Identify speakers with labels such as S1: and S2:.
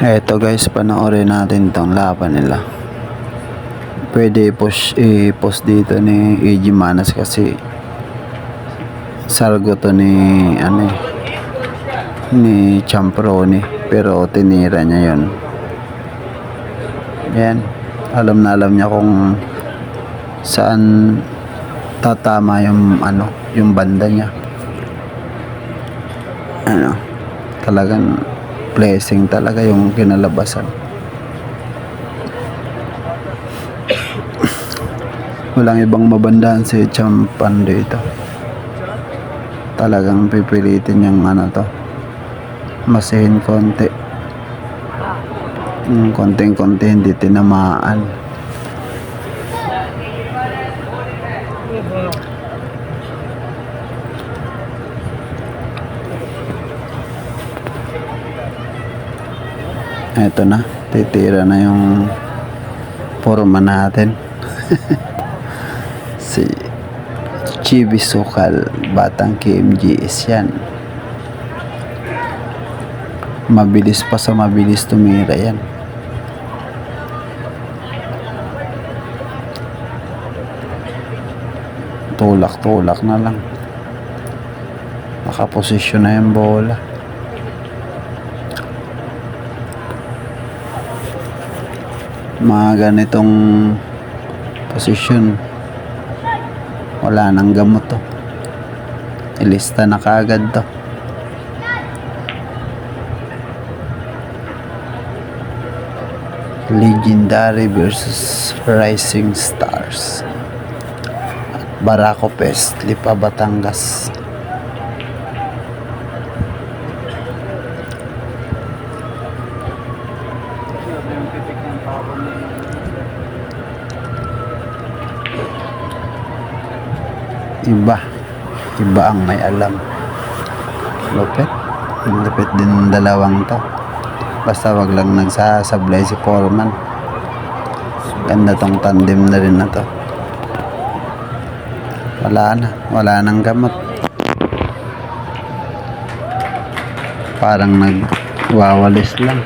S1: Eto guys, panoorin natin tong laban nila. Pwede i-post dito ni AG Manas kasi sargo to ni ni Champroni, pero tinira niya yon. Yan, alam na alam niya kung saan tatama yung banda niya. Talagang blessing talaga yung kinalabasan. Walang ibang mabandahan si Champan dito. Talagang pipilitin yung masihin konti. Konting-konti hindi tinamaan. Eto na, titira na yung forma natin. Si Chibi Sukal, batang KMGS yan. Mabilis pa sa mabilis tumira yan. Tulak-tulak na lang. Nakaposisyon na yung bola. Mga ganitong posisyon, wala nang gamot to. Ilista na kaagad to. Legendary versus Rising Stars at Barako Pest, Lipa, Batangas. Iba ang may alam. Lupit din ng dalawang to. Basta wag lang nagsasablay si Foreman. Ganda tong tandem na rin na to. Wala nang gamot. Parang nagwawalis lang.